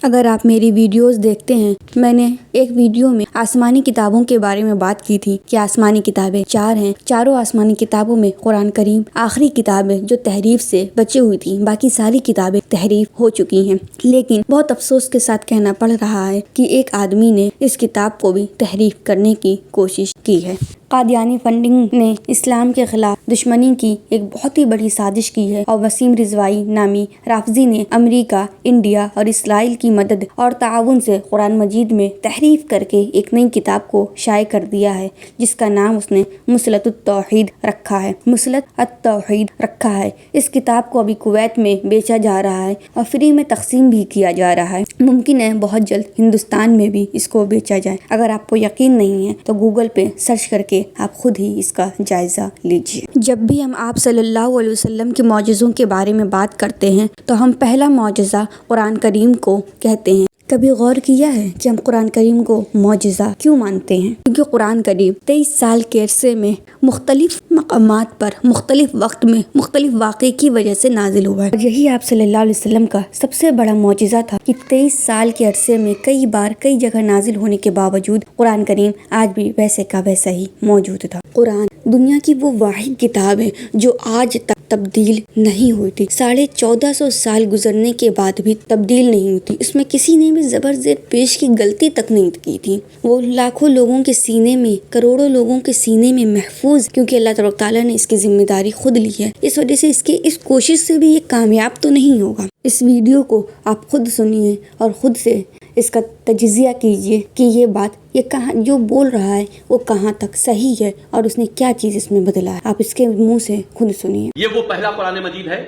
اگر آپ میری ویڈیوز دیکھتے ہیں، میں نے ایک ویڈیو میں آسمانی کتابوں کے بارے میں بات کی تھی کہ آسمانی کتابیں 4 ہیں۔ چاروں آسمانی کتابوں میں قرآن کریم آخری کتاب ہے جو تحریف سے بچی ہوئی تھی، باقی ساری کتابیں تحریف ہو چکی ہیں۔ لیکن بہت افسوس کے ساتھ کہنا پڑ رہا ہے کہ ایک آدمی نے اس کتاب کو بھی تحریف کرنے کی کوشش کی ہے۔ قادیانی فنڈنگ نے اسلام کے خلاف دشمنی کی ایک بہت ہی بڑی سازش کی ہے، اور وسیم رضوی نامی رافضی نے امریکہ، انڈیا اور اسرائیل کی مدد اور تعاون سے قرآن مجید میں تحریف کر کے ایک نئی کتاب کو شائع کر دیا ہے، جس کا نام اس نے مصلۃ التوحید رکھا ہے۔ مصلۃ التوحید رکھا ہے۔ اس کتاب کو ابھی کویت میں بیچا جا رہا ہے اور فری میں تقسیم بھی کیا جا رہا ہے۔ ممکن ہے بہت جلد ہندوستان میں بھی اس کو بیچا جائے۔ اگر آپ کو یقین نہیں ہے تو گوگل پہ سرچ کر کے آپ خود ہی اس کا جائزہ لیجیے۔ جب بھی ہم آپ صلی اللہ علیہ وسلم کے معجزوں کے بارے میں بات کرتے ہیں تو ہم پہلا معجزہ قرآن کریم کو کہتے ہیں۔ کبھی غور کیا ہے کہ ہم قرآن کریم کو معجزہ کیوں مانتے ہیں؟ کیونکہ قرآن کریم 23 سال کے عرصے میں مختلف مقامات پر مختلف وقت میں مختلف واقعے کی وجہ سے نازل ہوا ہے، اور یہی آپ صلی اللہ علیہ وسلم کا سب سے بڑا معجزہ تھا کہ 23 سال کے عرصے میں کئی بار کئی جگہ نازل ہونے کے باوجود قرآن کریم آج بھی ویسے کا ویسا ہی موجود تھا۔ قرآن دنیا کی وہ واحد کتاب ہے جو آج تک تبدیل نہیں ہوئی تھی۔ 1450 سال گزرنے کے بعد بھی تبدیل نہیں ہوئی تھی۔ اس میں کسی نے بھی زبر زیر پیش کی غلطی تک نہیں کی تھی۔ وہ لاکھوں لوگوں کے سینے میں، کروڑوں لوگوں کے سینے میں محفوظ، کیونکہ اللہ تبارک تعالیٰ نے اس کی ذمہ داری خود لی ہے۔ اس وجہ سے اس کوشش سے بھی یہ کامیاب تو نہیں ہوگا۔ اس ویڈیو کو آپ خود سنیے اور خود سے اس کا تجزیہ کیجیے کہ یہ بات کہاں جو بول رہا ہے وہ کہاں تک صحیح ہے اور اس نے کیا چیز اس میں بدلا ہے۔ آپ اس کے منہ سے خود سنیے۔ یہ وہ پہلا قرآن مجید ہے،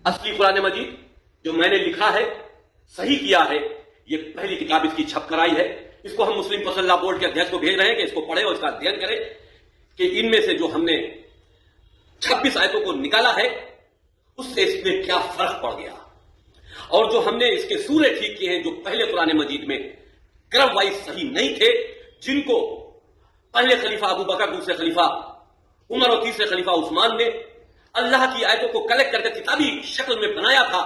اصلی قرآن مجید جو میں نے لکھا ہے، صحیح کیا ہے۔ یہ پہلی کتاب اس کی چھپ کرائی ہے۔ اس کو ہم مسلم فصل بورڈ کے ادھیش کو بھیج رہے ہیں کہ اس کو پڑھے اور اس کا ادھین کرے کہ ان میں سے جو ہم نے 26 آیتوں کو نکالا ہے اس سے اس میں کیا فرق پڑ گیا، اور جو ہم نے اس کے سورے ٹھیک کیے ہیں جو پہلے قرآن مجید میں گرم وائز صحیح نہیں تھے، جن کو پہلے خلیفہ ابو بکر، دوسرے خلیفہ عمر اور تیسرے خلیفہ عثمان نے اللہ کی آیتوں کو کلیکٹ کر کے کتابی شکل میں بنایا تھا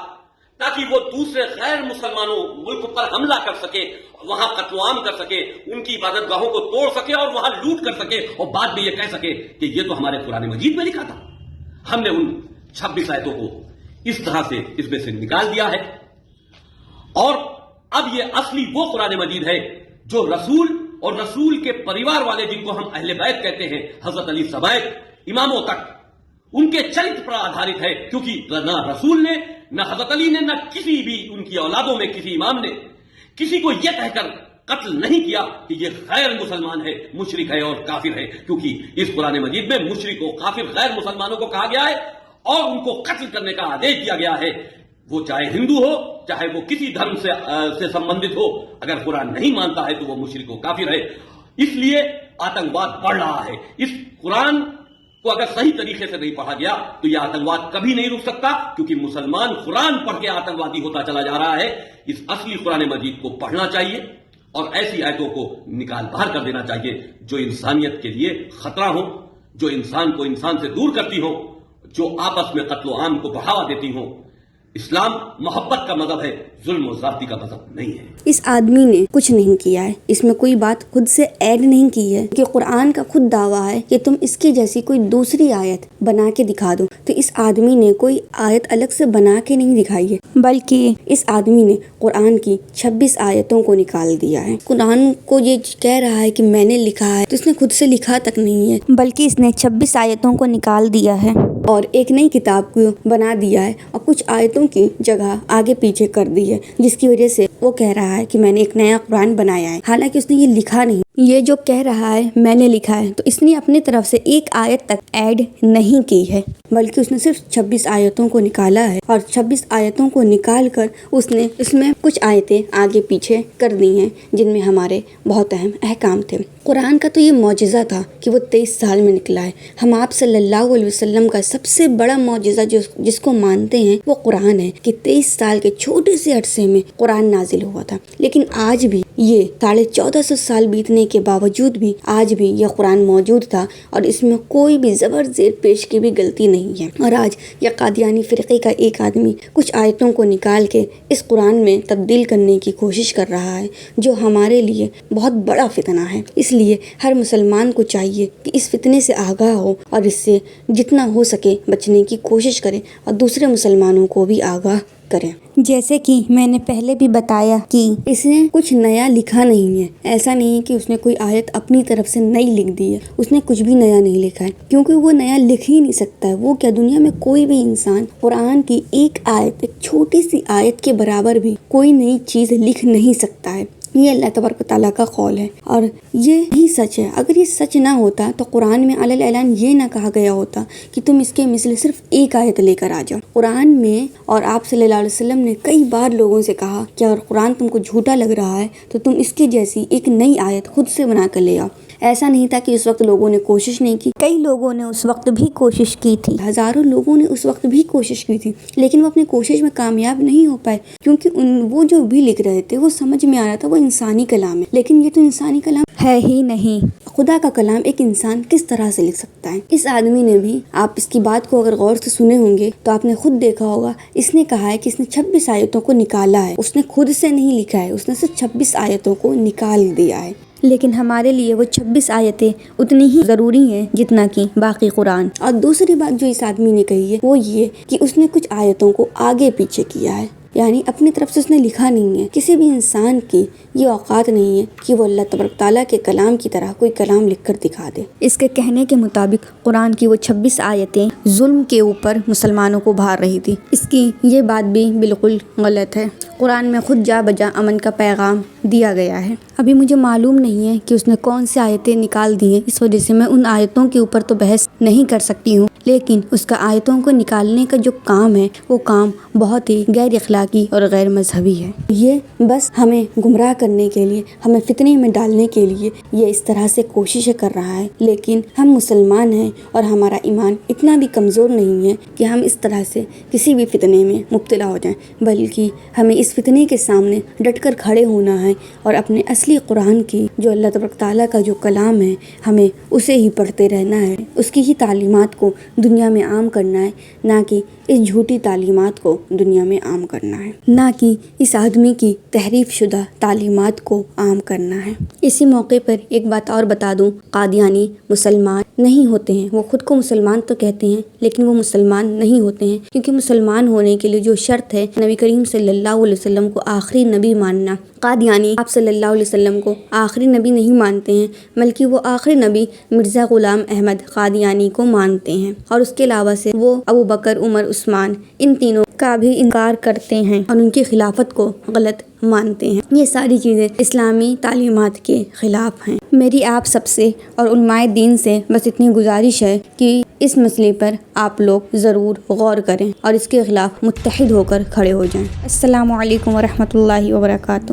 تاکہ وہ دوسرے غیر مسلمانوں ملک پر حملہ کر سکے، وہاں قتل عام کر سکے، ان کی عبادت گاہوں کو توڑ سکے اور وہاں لوٹ کر سکے، اور بعد میں یہ کہہ سکے کہ یہ تو ہمارے قرآن مجید میں لکھا تھا۔ ہم نے ان 26 آیتوں کو اس طرح سے اس میں سے نکال دیا ہے، اور اب یہ اصلی وہ قرآن مجید ہے جو رسول اور رسول کے پریوار والے، جن کو ہم اہل بیت کہتے ہیں، حضرت علی سمیت اماموں تک، ان کے چرت پر آدھارت ہے، کیونکہ نہ رسول نے، نہ حضرت علی نے، نہ کسی بھی ان کی اولادوں میں کسی امام نے کسی کو یہ کہہ کر قتل نہیں کیا کہ یہ غیر مسلمان ہے، مشرک ہے اور کافر ہے، کیونکہ اس قرآن مجید میں مشرک و کافر غیر مسلمانوں کو کہا گیا ہے اور ان کو قتل کرنے کا آدیش دیا گیا ہے، وہ چاہے ہندو ہو، چاہے وہ کسی دھرم سے سمبندھت ہو، اگر قرآن نہیں مانتا ہے تو وہ مشرک و کافر ہے۔ اس لیے آتنکواد بڑھ رہا ہے۔ اس قرآن کو اگر صحیح طریقے سے نہیں پڑھا گیا تو یہ آتنکواد کبھی نہیں رک سکتا، کیونکہ مسلمان قرآن پڑھ کے آتنکوادی ہوتا چلا جا رہا ہے۔ اس اصلی قرآن مجید کو پڑھنا چاہیے اور ایسی آیتوں کو نکال باہر کر دینا چاہیے جو انسانیت کے لیے خطرہ ہو، جو انسان کو انسان سے دور کرتی ہو، جو آپس میں قتل و عام کو بڑھاوا دیتی ہوں۔ اسلام محبت کا مذہب ہے، ظلم و زیادتی کا مذہب نہیں ہے۔ اس آدمی نے کچھ نہیں کیا ہے، اس میں کوئی بات خود سے ایڈ نہیں کی ہے، کہ قرآن کا خود دعویٰ ہے کہ تم اس کی جیسی کوئی دوسری آیت بنا کے دکھا دو، تو اس آدمی نے کوئی آیت الگ سے بنا کے نہیں دکھائی ہے، بلکہ اس آدمی نے قرآن کی 26 آیتوں کو نکال دیا ہے۔ قرآن کو یہ کہہ رہا ہے کہ میں نے لکھا ہے، تو اس نے خود سے لکھا تک نہیں ہے، بلکہ اس نے 26 آیتوں کو نکال دیا ہے اور ایک نئی کتاب کو بنا دیا ہے، اور کچھ آیتوں کی جگہ آگے پیچھے کر دی ہے، جس کی وجہ سے وہ کہہ رہا ہے کہ میں نے ایک نیا قرآن بنایا ہے، حالانکہ اس نے یہ لکھا نہیں۔ یہ جو کہہ رہا ہے میں نے لکھا ہے، تو اس نے اپنی طرف سے ایک آیت تک ایڈ نہیں کی ہے، بلکہ اس نے صرف 26 آیتوں کو نکالا ہے، اور 26 آیتوں کو نکال کر اس نے اس میں کچھ آیتیں آگے پیچھے کر دی ہیں جن میں ہمارے بہت اہم احکام تھے۔ قرآن کا تو یہ معجزہ تھا کہ وہ 23 سال میں نکلا ہے۔ ہم آپ صلی اللہ علیہ وسلم کا سب سے بڑا معجزہ جس کو مانتے ہیں وہ قرآن ہے، کہ 23 سال کے چھوٹے سے عرصے میں قرآن نازل ہوا تھا، لیکن آج بھی یہ 1450 سال بیتنے کے باوجود بھی آج بھی یہ قرآن موجود تھا اور اس میں کوئی بھی زبر زیر پیش کی بھی غلطی نہیں ہے۔ اور آج یہ قادیانی فرقے کا ایک آدمی کچھ آیتوں کو نکال کے اس قرآن میں تبدیل کرنے کی کوشش کر رہا ہے، جو ہمارے لیے بہت بڑا فتنہ ہے۔ اس لیے ہر مسلمان کو چاہیے کہ اس فتنے سے آگاہ ہو اور اس سے جتنا ہو سکے بچنے کی کوشش کرے اور دوسرے مسلمانوں کو بھی آگاہ کریں۔ جیسے کہ میں نے پہلے بھی بتایا کہ اس نے کچھ نیا لکھا نہیں ہے، ایسا نہیں ہے کہ اس نے کوئی آیت اپنی طرف سے نئی لکھ دی ہے، اس نے کچھ بھی نیا نہیں لکھا ہے، کیونکہ وہ نیا لکھ ہی نہیں سکتا ہے۔ وہ کیا، دنیا میں کوئی بھی انسان قرآن کی ایک آیت، ایک چھوٹی سی آیت کے برابر بھی کوئی نئی چیز لکھ نہیں سکتا ہے۔ یہ اللہ تبارک و تعالیٰ کا قول ہے اور یہ ہی سچ ہے۔ اگر یہ سچ نہ ہوتا تو قرآن میں علی الاعلان یہ نہ کہا گیا ہوتا کہ تم اس کے مثل صرف ایک آیت لے کر آ جاؤ۔ قرآن میں اور آپ صلی اللہ علیہ وسلم نے کئی بار لوگوں سے کہا کہ اگر قرآن تم کو جھوٹا لگ رہا ہے تو تم اس کے جیسی ایک نئی آیت خود سے بنا کر لے آؤ۔ ایسا نہیں تھا کہ اس وقت لوگوں نے کوشش نہیں کی، کئی لوگوں نے اس وقت بھی کوشش کی تھی، ہزاروں لوگوں نے اس وقت بھی کوشش کی تھی، لیکن وہ اپنی کوشش میں کامیاب نہیں ہو پائے، کیونکہ وہ جو بھی لکھ رہے تھے وہ سمجھ میں آ رہا تھا وہ انسانی کلام ہے، لیکن یہ تو انسانی کلام ہے ہی نہیں۔ خدا کا کلام ایک انسان کس طرح سے لکھ سکتا ہے؟ اس آدمی نے بھی، آپ اس کی بات کو اگر غور سے سنے ہوں گے تو آپ نے خود دیکھا ہوگا، اس نے کہا ہے کہ اس نے 26 آیتوں کو نکالا ہے، اس نے خود سے نہیں لکھا ہے، اس نے صرف 26 آیتوں کو نکال دیا ہے۔ لیکن ہمارے لیے وہ 26 آیتیں اتنی ہی ضروری ہیں جتنا کہ باقی قرآن۔ اور دوسری بات جو اس آدمی نے کہی ہے وہ یہ کہ اس نے کچھ آیتوں کو آگے پیچھے کیا ہے، یعنی اپنی طرف سے اس نے لکھا نہیں ہے۔ کسی بھی انسان کی یہ اوقات نہیں ہے کہ وہ اللہ تبارک تعالیٰ کے کلام کی طرح کوئی کلام لکھ کر دکھا دے۔ اس کے کہنے کے مطابق قرآن کی وہ 26 آیتیں ظلم کے اوپر مسلمانوں کو بھار رہی تھی۔ اس کی یہ بات بھی بالکل غلط ہے۔ قرآن میں خود جا بجا امن کا پیغام دیا گیا ہے۔ ابھی مجھے معلوم نہیں ہے کہ اس نے کون سی آیتیں نکال دی ہیں، اس وجہ سے میں ان آیتوں کے اوپر تو بحث نہیں کر سکتی ہوں، لیکن اس کا آیتوں کو نکالنے کا جو کام ہے وہ کام بہت ہی غیر اخلاقی اور غیر مذہبی ہے۔ یہ بس ہمیں گمراہ کرنے کے لیے، ہمیں فتنے میں ڈالنے کے لیے یہ اس طرح سے کوششیں کر رہا ہے، لیکن ہم مسلمان ہیں اور ہمارا ایمان اتنا بھی کمزور نہیں ہے کہ ہم اس طرح سے کسی بھی فتنے میں مبتلا ہو جائیں، بلکہ ہمیں اس فتنے کے سامنے ڈٹ کر کھڑے ہونا ہے اور اپنے اصلی قرآن کی، جو اللہ تبارک تعالیٰ کا جو کلام ہے، ہمیں اسے ہی پڑھتے رہنا ہے، اس کی ہی تعلیمات کو دنیا میں عام کرنا ہے، نہ کہ اس جھوٹی تعلیمات کو دنیا میں عام کرنا ہے، نہ کہ اس آدمی کی تحریف شدہ تعلیمات کو عام کرنا ہے۔ اسی موقع پر ایک بات اور بتا دوں، قادیانی مسلمان نہیں ہوتے ہیں، وہ خود کو مسلمان تو کہتے ہیں لیکن وہ مسلمان نہیں ہوتے ہیں، کیونکہ مسلمان ہونے کے لیے جو شرط ہے نبی کریم صلی اللہ علیہ وسلم کو آخری نبی ماننا۔ قادیانی آپ صلی اللہ علیہ وسلم کو آخری نبی نہیں مانتے ہیں، بلکہ وہ آخری نبی مرزا غلام احمد قادیانی کو مانتے ہیں، اور اس کے علاوہ سے وہ ابو بکر، عمر، عثمان، ان تینوں کا بھی انکار کرتے ہیں اور ان کی خلافت کو غلط مانتے ہیں۔ یہ ساری چیزیں اسلامی تعلیمات کے خلاف ہیں۔ میری آپ سب سے اور علماء دین سے بس اتنی گزارش ہے کہ اس مسئلے پر آپ لوگ ضرور غور کریں اور اس کے خلاف متحد ہو کر کھڑے ہو جائیں۔ السلام علیکم ورحمۃ اللہ وبرکاتہ۔